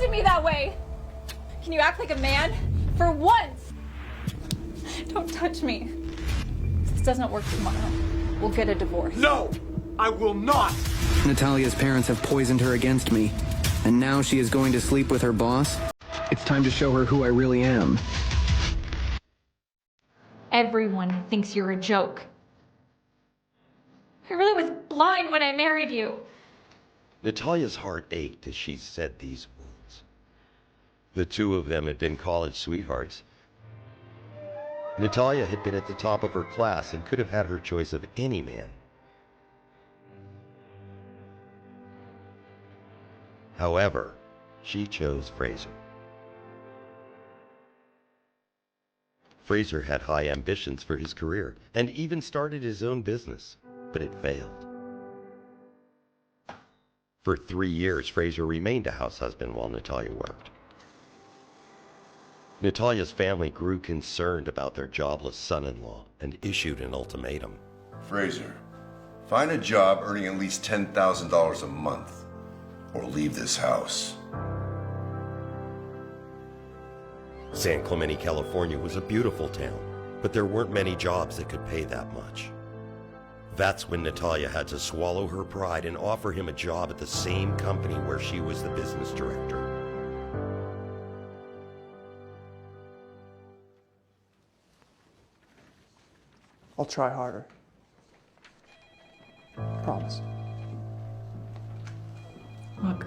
to me that way. Can you act like a man? For once. Don't touch me. If this doesn't work tomorrow, we'll get a divorce. No! I will not! Natalia's parents have poisoned her against me, and now she is going to sleep with her boss? It's time to show her who I really am. Everyone thinks you're a joke. I really was blind when I married you. Natalia's heart ached as she said these words. The two of them had been college sweethearts. Natalia had been at the top of her class and could have had her choice of any man. However, she chose Fraser. Fraser had high ambitions for his career and even started his own business, but it failed. For 3 years, Fraser remained a house husband while Natalia worked. Natalia's family grew concerned about their jobless son-in-law and issued an ultimatum. Fraser, find a job earning at least $10,000 a month, or leave this house. San Clemente, California was a beautiful town, but there weren't many jobs that could pay that much. That's when Natalia had to swallow her pride and offer him a job at the same company where she was the business director. I'll try harder. Promise. Look,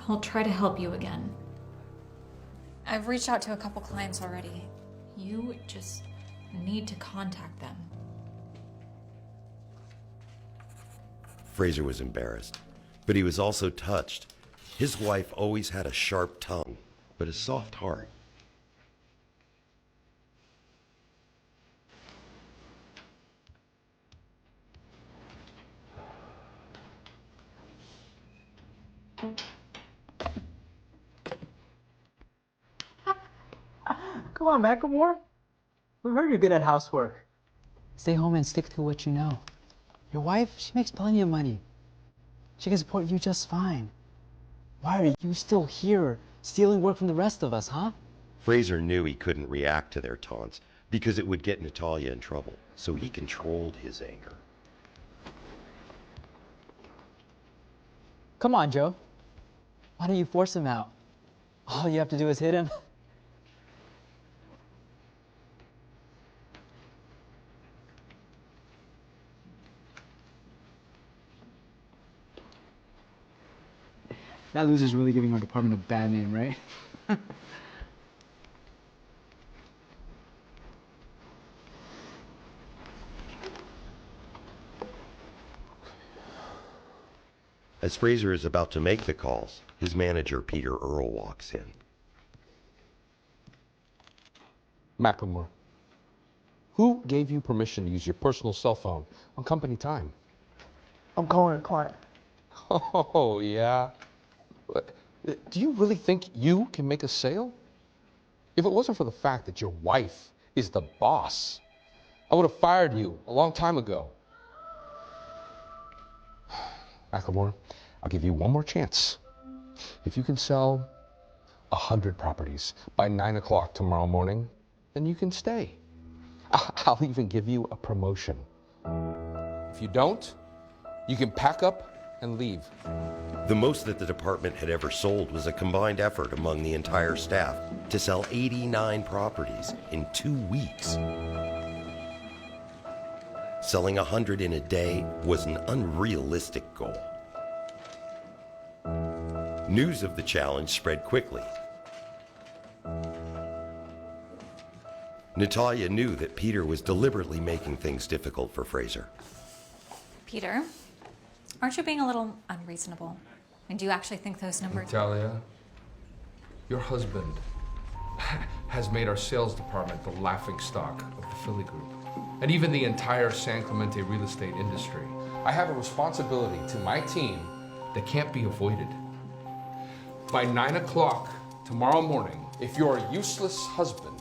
I'll try to help you again. I've reached out to a couple clients already. You just need to contact them. Fraser was embarrassed, but he was also touched. His wife always had a sharp tongue, but a soft heart. Come on, Macklemore. We heard you're good at housework. Stay home and stick to what you know. Your wife, she makes plenty of money. She can support you just fine. Why are you still here, stealing work from the rest of us, huh? Fraser knew he couldn't react to their taunts because it would get Natalia in trouble, so he controlled his anger. Come on, Joe. Why don't you force him out? All you have to do is hit him. That loser's really giving our department a bad name, right? As Fraser is about to make the calls, his manager, Peter Earle, walks in. Macklemore, who gave you permission to use your personal cell phone on company time? I'm calling a client. Oh, yeah? Do you really think you can make a sale? If it wasn't for the fact that your wife is the boss, I would have fired you a long time ago. Macklemore, I'll give you one more chance. If you can sell 100 properties by 9 o'clock tomorrow morning, then you can stay. I'll even give you a promotion. If you don't, you can pack up and leave. The most that the department had ever sold was a combined effort among the entire staff to sell 89 properties in 2 weeks. Selling 100 in a day was an unrealistic goal. News of the challenge spread quickly. Natalia knew that Peter was deliberately making things difficult for Fraser. Peter, aren't you being a little unreasonable? And do you actually think those numbers... Natalia, your husband has made our sales department the laughingstock of the Philly Group, and even the entire San Clemente real estate industry. I have a responsibility to my team that can't be avoided. By 9 o'clock tomorrow morning, if your useless husband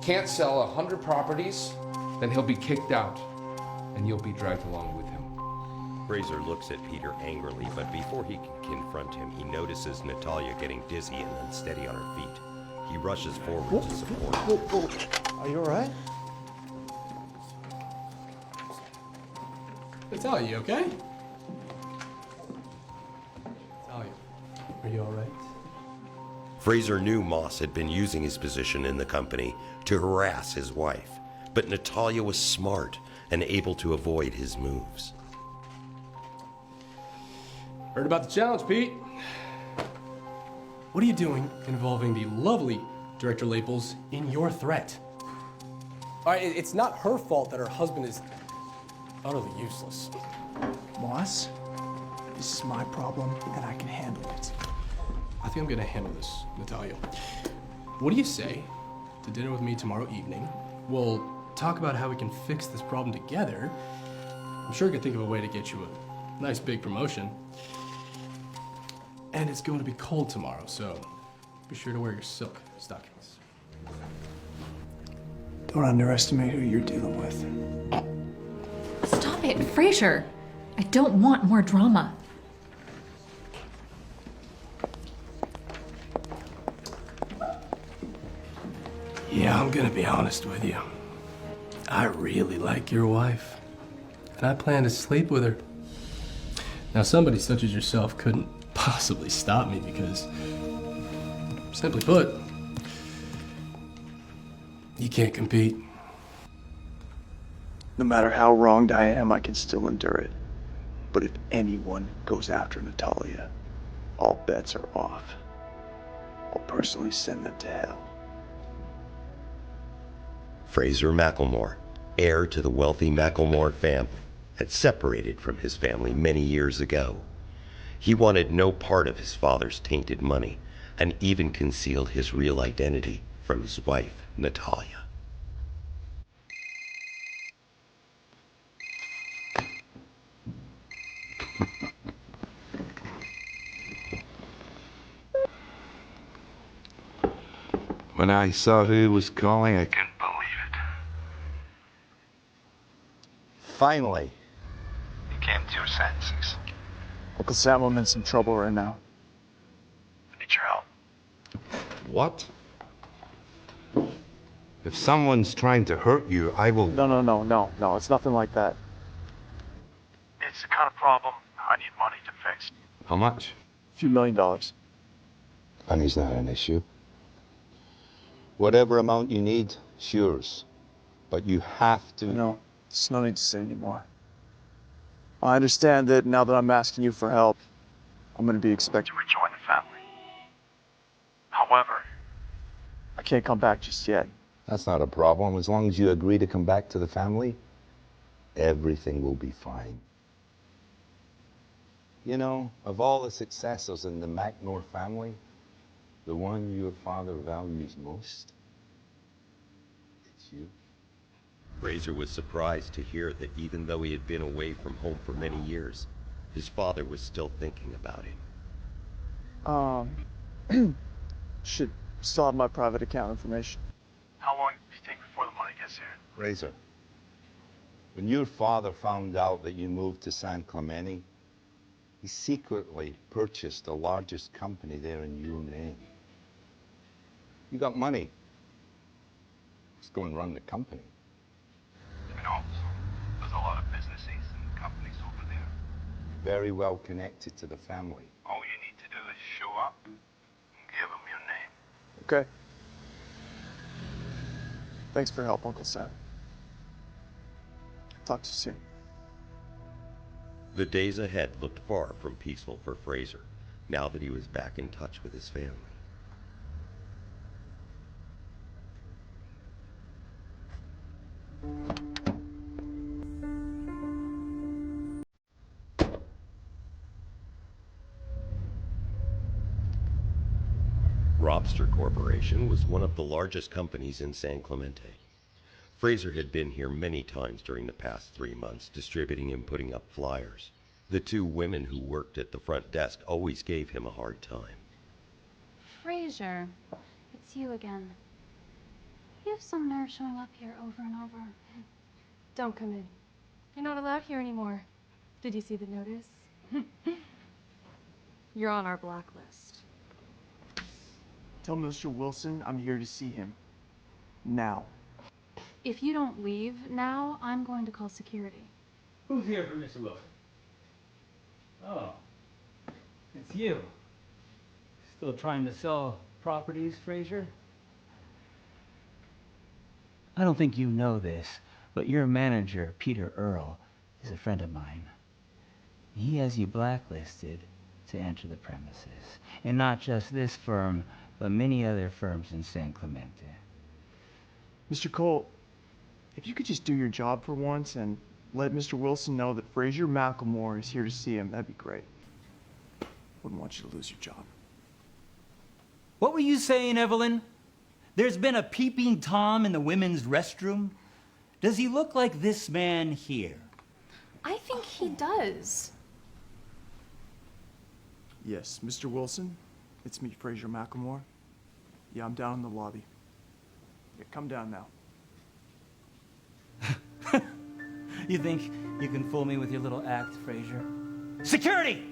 can't sell 100 properties, then he'll be kicked out, and you'll be dragged along with him. Fraser looks at Peter angrily, but before he can confront him, he notices Natalia getting dizzy and unsteady on her feet. He rushes forward to support her. Are you alright? Natalia, you okay? Natalia, are you alright? Fraser knew Moss had been using his position in the company to harass his wife, but Natalia was smart and able to avoid his moves. Heard about the challenge, Pete. What are you doing involving the lovely Director Lapels in your threat? All right, it's not her fault that her husband is utterly useless. Moss, this is my problem, and I can handle it. I think I'm gonna handle this, Natalia. What do you say to dinner with me tomorrow evening? We'll talk about how we can fix this problem together. I'm sure I can think of a way to get you a nice big promotion. And it's going to be cold tomorrow, so be sure to wear your silk stockings. Don't underestimate who you're dealing with. Stop it, Fraser. I don't want more drama. Yeah, I'm gonna be honest with you. I really like your wife, and I plan to sleep with her. Now, somebody such as yourself couldn't possibly stop me because, simply put, you can't compete. No matter how wronged I am, I can still endure it. But if anyone goes after Natalia, all bets are off. I'll personally send them to hell. Fraser McElmore, heir to the wealthy McElmore family, had separated from his family many years ago. He wanted no part of his father's tainted money and even concealed his real identity from his wife, Natalia. When I saw who was calling, I couldn't believe it. Finally, you came to your senses. Uncle Sam, I'm in some trouble right now. I need your help. What? If someone's trying to hurt you, I will... No, it's nothing like that. It's the kind of problem I need money to fix. How much? A few $1 million. Money's not an issue. Whatever amount you need, it's yours. But you have to... No, there's no need to say anymore. I understand that now that I'm asking you for help, I'm going to be expected to rejoin the family. However, I can't come back just yet. That's not a problem. As long as you agree to come back to the family, everything will be fine. You know, of all the successors in the McNor family, the one your father values most, it's you. Fraser was surprised to hear that even though he had been away from home for many years, his father was still thinking about him. Should still have my private account information. How long do you think before the money gets here? Fraser, when your father found out that you moved to San Clemente, he secretly purchased the largest company there in your name. You got money. Just go and run the company. And also, there's a lot of businesses and companies over there. Very well connected to the family. All you need to do is show up and give them your name. Okay. Thanks for your help, Uncle Sam. Talk to you soon. The days ahead looked far from peaceful for Fraser, now that he was back in touch with his family. Robster Corporation was one of the largest companies in San Clemente. Fraser had been here many times during the past 3 months, distributing and putting up flyers. The two women who worked at the front desk always gave him a hard time. Fraser, it's you again. You have some nerve showing up here over and over. Don't come in. You're not allowed here anymore. Did you see the notice? You're on our blacklist. Tell Mr. Wilson I'm here to see him. Now. If you don't leave now, I'm going to call security. Who's here for Mr. Wilson? Oh, it's you. Still trying to sell properties, Fraser? I don't think you know this, but your manager, Peter Earle, is a friend of mine. He has you blacklisted to enter the premises. And not just this firm, but many other firms in San Clemente. Mr. Cole, if you could just do your job for once and let Mr. Wilson know that Fraser Macklemore is here to see him, that'd be great. Wouldn't want you to lose your job. What were you saying, Evelyn? There's been a peeping Tom in the women's restroom? Does he look like this man here? I think he does. Yes, Mr. Wilson, it's me, Fraser Macklemore. Yeah, I'm down in the lobby. Yeah, come down now. You think you can fool me with your little act, Fraser? Security!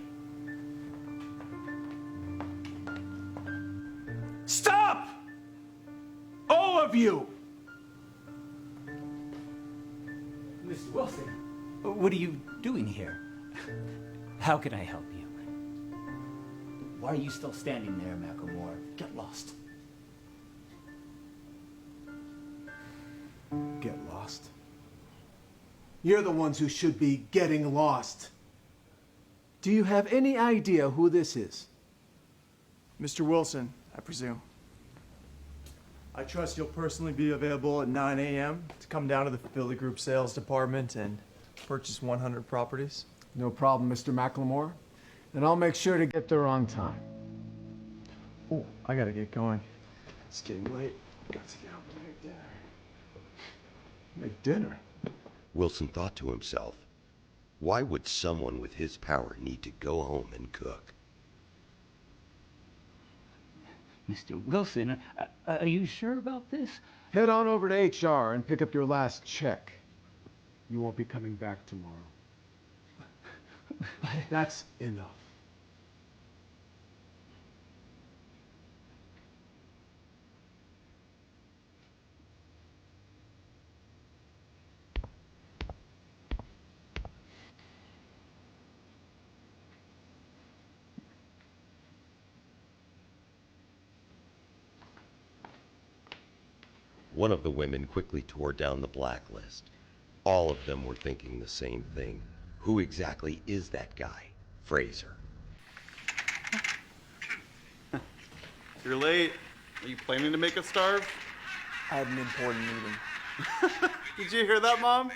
Stop! All of you! Mr. Wilson, what are you doing here? How can I help you? Why are you still standing there, Macklemore? Get lost. Get lost? You're the ones who should be getting lost. Do you have any idea who this is? Mr. Wilson, I presume. I trust you'll personally be available at 9 a.m. to come down to the Philly Group sales department and purchase 100 properties. No problem, Mr. Macklemore. And I'll make sure to get there on time. Oh, I gotta get going. It's getting late. Got to get up and make dinner. Make dinner? Wilson thought to himself, why would someone with his power need to go home and cook? Mr. Wilson, are you sure about this? Head on over to HR and pick up your last check. You won't be coming back tomorrow. That's enough. One of the women quickly tore down the blacklist. All of them were thinking the same thing. Who exactly is that guy, Fraser? You're late. Are you planning to make us starve? I had an important meeting. Did you hear that, Mom?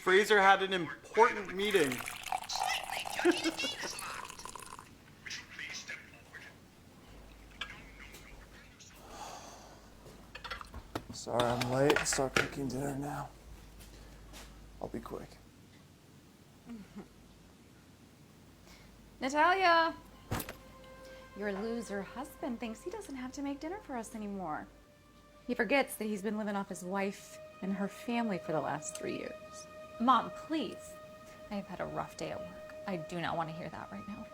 Fraser had an important meeting. Sorry I'm late. Start cooking dinner now. I'll be quick. Natalia! Your loser husband thinks he doesn't have to make dinner for us anymore. He forgets that he's been living off his wife and her family for the last 3 years. Mom, please. I've had a rough day at work. I do not want to hear that right now.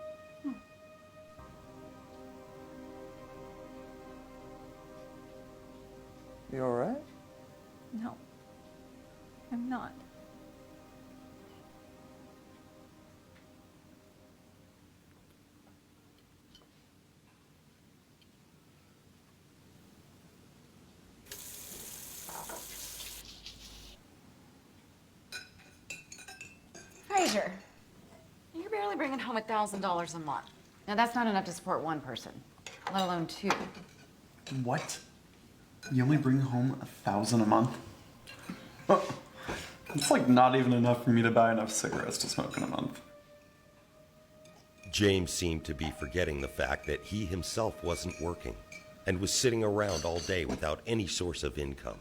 You alright? No, I'm not. Fraser, you're barely bringing home $1,000 a month. Now that's not enough to support one person, let alone two. What? You only bring home $1,000 a month? It's like not even enough for me to buy enough cigarettes to smoke in a month. James seemed to be forgetting the fact that he himself wasn't working and was sitting around all day without any source of income.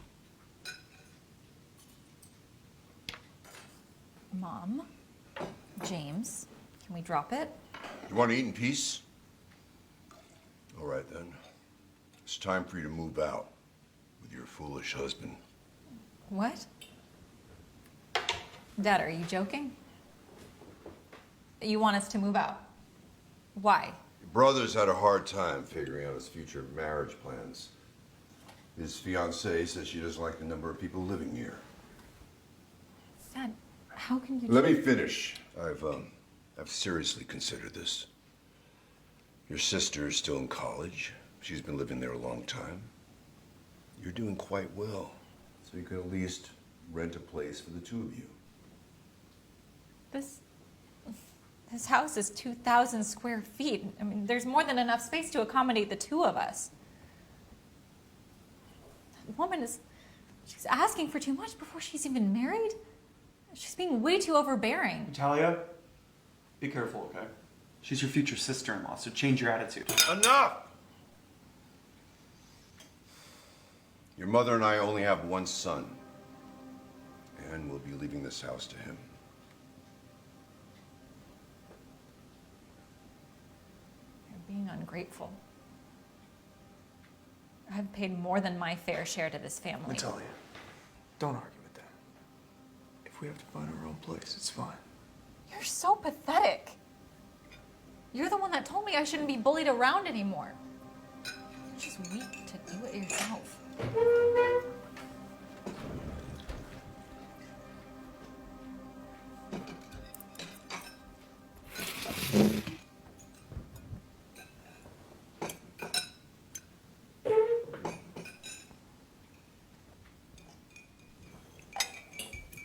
Mom, James, can we drop it? You want to eat in peace? All right, then. It's time for you to move out with your foolish husband. What? Dad, are you joking? You want us to move out? Why? Your brother's had a hard time figuring out his future marriage plans. His fiancée says she doesn't like the number of people living here. Dad, how can you... Let me finish. I've seriously considered this. Your sister is still in college. She's been living there a long time. You're doing quite well, so you can at least rent a place for the two of you. This house is 2,000 square feet. I mean, there's more than enough space to accommodate the two of us. That woman she's asking for too much before she's even married. She's being way too overbearing. Natalia, be careful, okay? She's your future sister-in-law, so change your attitude. Enough! Your mother and I only have one son, and we'll be leaving this house to him. You're being ungrateful. I've paid more than my fair share to this family. Natalia, don't argue with them. If we have to find our own place, it's fine. You're so pathetic. You're the one that told me I shouldn't be bullied around anymore. You're just weak to do it yourself.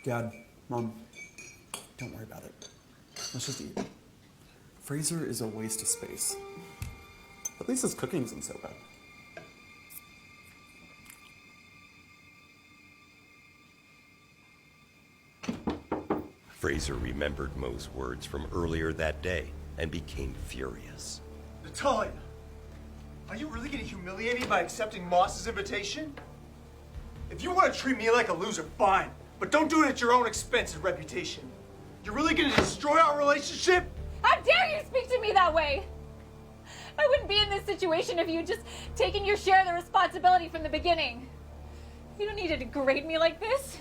Dad, Mom, don't worry about it. Let's just eat. Fraser is a waste of space. At least his cooking isn't so bad. Fraser remembered Mo's words from earlier that day and became furious. Natalia, are you really gonna humiliate me by accepting Moss's invitation? If you want to treat me like a loser, fine. But don't do it at your own expense and reputation. You're really gonna destroy our relationship? How dare you speak to me that way? I wouldn't be in this situation if you'd just taken your share of the responsibility from the beginning. You don't need to degrade me like this.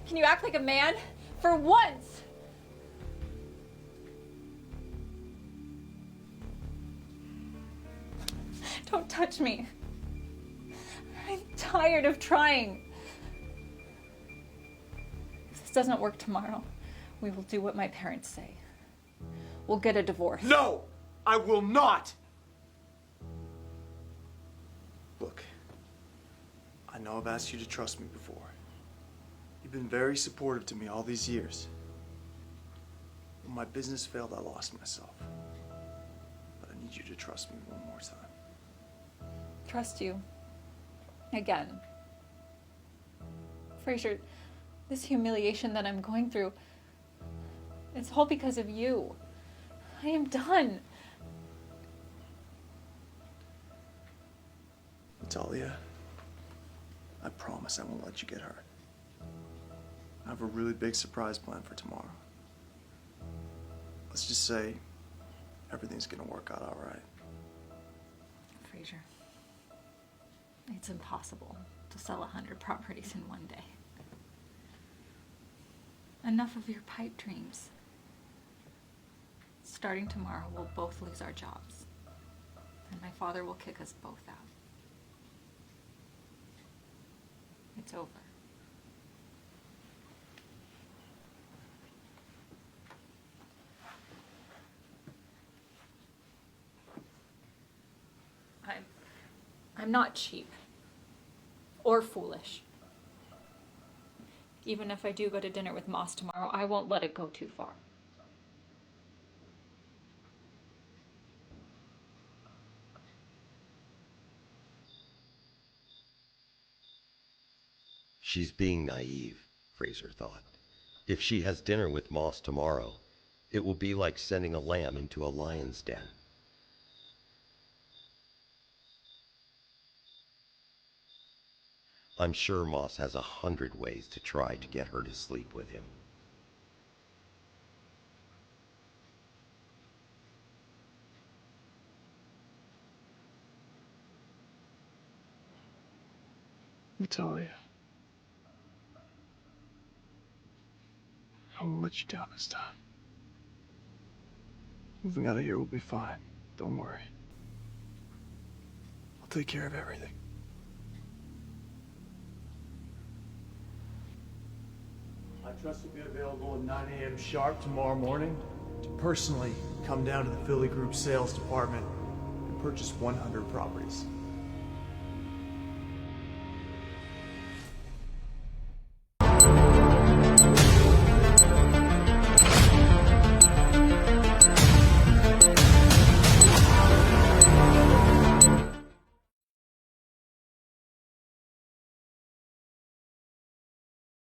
Can you act like a man? For once! Don't touch me. I'm tired of trying. If this doesn't work tomorrow, we will do what my parents say. We'll get a divorce. No! I will not! Look, I know I've asked you to trust me before. You've been very supportive to me all these years. When my business failed, I lost myself. But I need you to trust me one more time. Trust you. Again. Fraser, this humiliation that I'm going through, it's all because of you. I am done. Natalia, I promise I won't let you get hurt. I have a really big surprise planned for tomorrow. Let's just say everything's gonna work out all right. Fraser, it's impossible to sell 100 properties in one day. Enough of your pipe dreams. Starting tomorrow, we'll both lose our jobs. And my father will kick us both out. It's over. I'm not cheap or foolish. Even if I do go to dinner with Moss tomorrow, I won't let it go too far. She's being naive, Fraser thought. If she has dinner with Moss tomorrow, it will be like sending a lamb into a lion's den. I'm sure Moss has 100 ways to try to get her to sleep with him. Natalia, I won't let you down this time. Moving out of here will be fine. Don't worry. I'll take care of everything. I trust you'll be available at 9 a.m. sharp tomorrow morning to personally come down to the Philly Group sales department and purchase 100 properties.